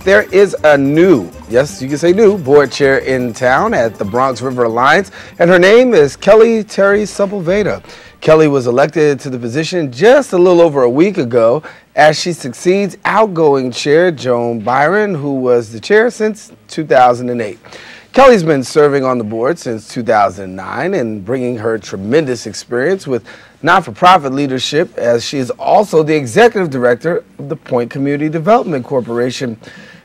there is a new, yes, you can say new, board chair in town at the Bronx River Alliance, and her name is Kellie Terry-Sepuvelda. Kellie was elected to the position just a little over a week ago as she succeeds outgoing chair Joan Byron, who was the chair since 2008. Kellie's been serving on the board since 2009 and bringing her tremendous experience with not-for-profit leadership, as she is also the executive director of the Point Community Development Corporation.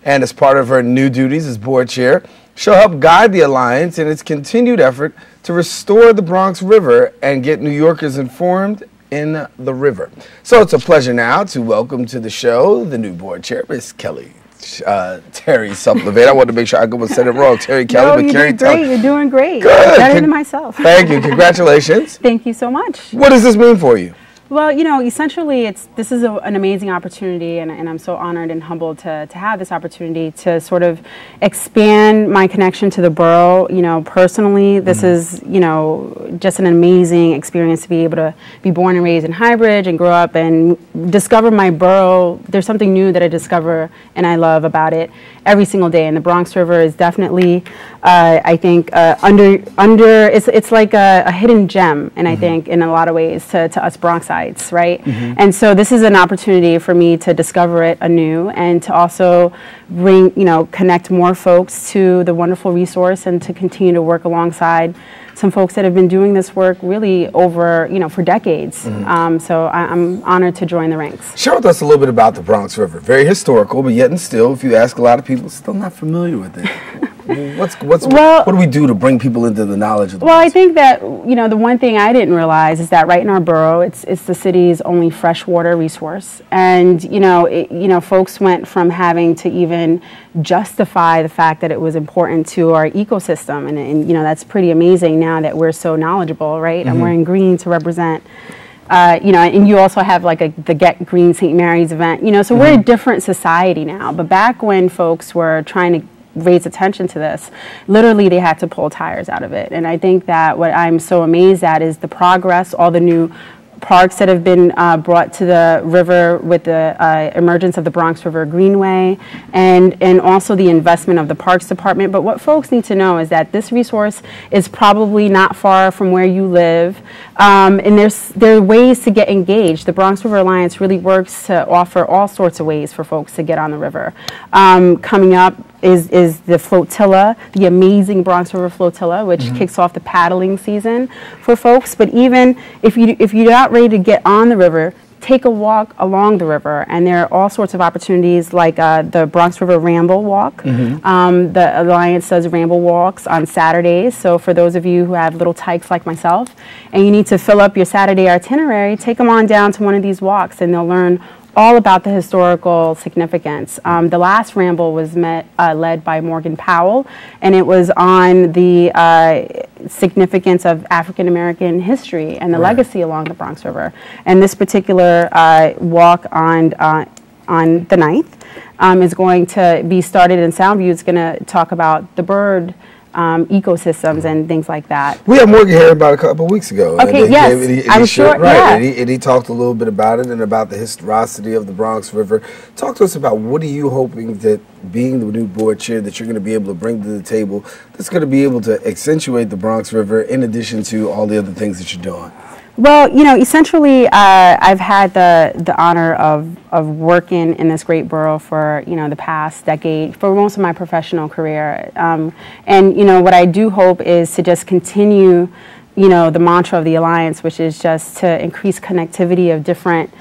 And as part of her new duties as board chair, she'll help guide the Alliance in its continued effort to restore the Bronx River and get New Yorkers informed in the river. So it's a pleasure now to welcome to the show the new board chair, Miss Kellie Terry-Sepuvelda. I wanted to make sure I said it wrong. Terry Kelly, no, but Kellie Terry. You're doing great. Good. Better than myself. Thank you. Congratulations. Thank you so much. What does this mean for you? Well, you know, essentially, this is an amazing opportunity, and I'm so honored and humbled to have this opportunity to sort of expand my connection to the borough. You know, personally, this is, you know, just an amazing experience to be able to be born and raised in Highbridge and grow up and discover my borough. There's something new that I discover and I love about it every single day, and the Bronx River is definitely, I think, it's like a hidden gem, and I think in a lot of ways to us Bronxites, right? And so this is an opportunity for me to discover it anew and to also bring, you know, connect more folks to the wonderful resource and to continue to work alongside some folks that have been doing this work really over, you know, for decades. So I'm honored to join the ranks. Share with us a little bit about the Bronx River. Very historical, but yet and still, if you ask a lot of people, still not familiar with it. What do we do to bring people into the knowledge of the Bronx? I think that, you know, the one thing I didn't realize is that right in our borough, it's the city's only freshwater resource. And, you know, folks went from having to even justify the fact that it was important to our ecosystem. And you know, that's pretty amazing now that we're so knowledgeable, right? And we're in green to represent, you know, and you also have like the Get Green St. Mary's event, you know, so we're a different society now. But back when folks were trying to raise attention to this, literally they had to pull tires out of it. And I think that what I'm so amazed at is the progress, all the new parks that have been brought to the river with the emergence of the Bronx River Greenway, and also the investment of the Parks Department. But what folks need to know is that this resource is probably not far from where you live, and there are ways to get engaged. The Bronx River Alliance really works to offer all sorts of ways for folks to get on the river. Coming up is the flotilla, the amazing Bronx River Flotilla, which kicks off the paddling season for folks. But even if you're not ready to get on the river, take a walk along the river, and there are all sorts of opportunities like the Bronx River Ramble Walk. The Alliance does ramble walks on Saturdays, so for those of you who have little tykes like myself and you need to fill up your Saturday itinerary, take them on down to one of these walks and they'll learn all about the historical significance. The last ramble was led by Morgan Powell, and it was on the significance of African American history and the legacy along the Bronx River. And this particular walk on the 9th is going to be started in Soundview. It's going to talk about the bird ecosystems and things like that. We had Morgan here about a couple of weeks ago. Okay, yes, I'm sure. Right, and he talked a little bit about it and about the historicity of the Bronx River. Talk to us about what are you hoping that being the new board chair that you're going to be able to bring to the table that's going to be able to accentuate the Bronx River in addition to all the other things that you're doing? Well, you know, essentially, I've had the honor of working in this great borough for, you know, the past decade, for most of my professional career. And, you know, what I do hope is to just continue, you know, the mantra of the Alliance, which is just to increase connectivity of different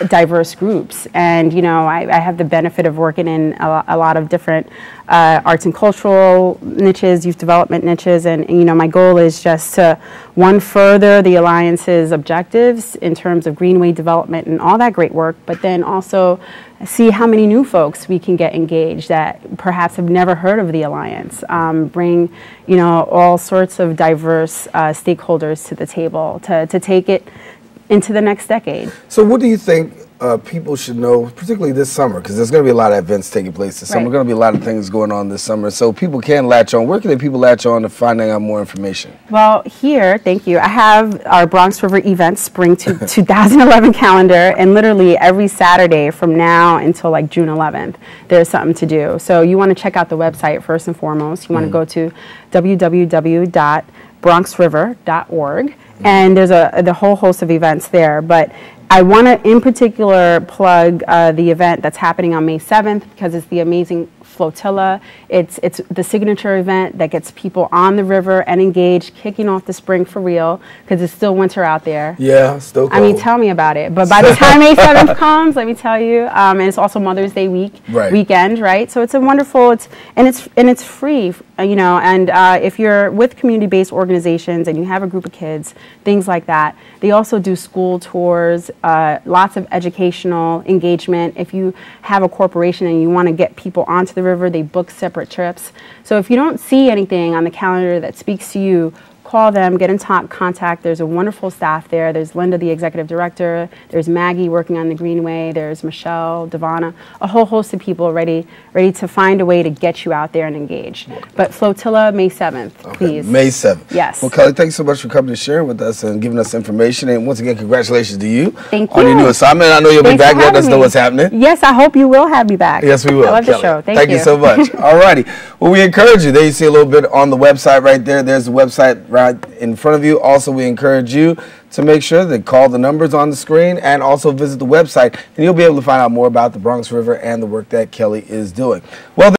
diverse groups. And, you know, I have the benefit of working in a lot of different arts and cultural niches, youth development niches, and, you know, my goal is just to, one, further the Alliance's objectives in terms of greenway development and all that great work, but then also see how many new folks we can get engaged that perhaps have never heard of the Alliance. Bring, you know, all sorts of diverse stakeholders to the table to take it into the next decade. So what do you think people should know, particularly this summer, because there's going to be a lot of events taking place this summer. There's going to be a lot of things going on this summer, so people can latch on. Where can people latch on to finding out more information? Well, here, thank you, I have our Bronx River Events Spring 2011 calendar, and literally every Saturday from now until like June 11th, there's something to do. So you want to check out the website first and foremost. You want to go to www.bronxriver.org, and there's the whole host of events there. But I want to, in particular, plug the event that's happening on May 7th because it's the amazing Flotilla. It's the signature event that gets people on the river and engaged, kicking off the spring for real because it's still winter out there. Yeah, still cold. I mean, tell me about it. But by the time May 7th comes, let me tell you, and it's also Mother's Day weekend, right? So it's a wonderful, it's free, you know, and if you're with community-based organizations and you have a group of kids, things like that, they also do school tours, lots of educational engagement. If you have a corporation and you want to get people onto the river, they book separate trips. So if you don't see anything on the calendar that speaks to you, call them, get in contact. There's a wonderful staff there. There's Linda, the executive director. There's Maggie working on the Greenway. There's Michelle, Devonna, a whole host of people ready to find a way to get you out there and engaged. But Flotilla, May 7th, please. May 7th. Yes. Well, Kellie, thanks so much for coming to share with us and giving us information. And once again, congratulations to you. Thank you. On your new assignment. I know you'll be back letting us know what's happening. Yes, I hope you will have me back. Yes, we will. I love Kellie. the show. Thank you so much. All righty. Well, we encourage you. There you see a little bit on the website right there. There's the website right in front of you. Also, we encourage you to make sure that call the numbers on the screen and also visit the website, and you'll be able to find out more about the Bronx River and the work that Kellie is doing. Well,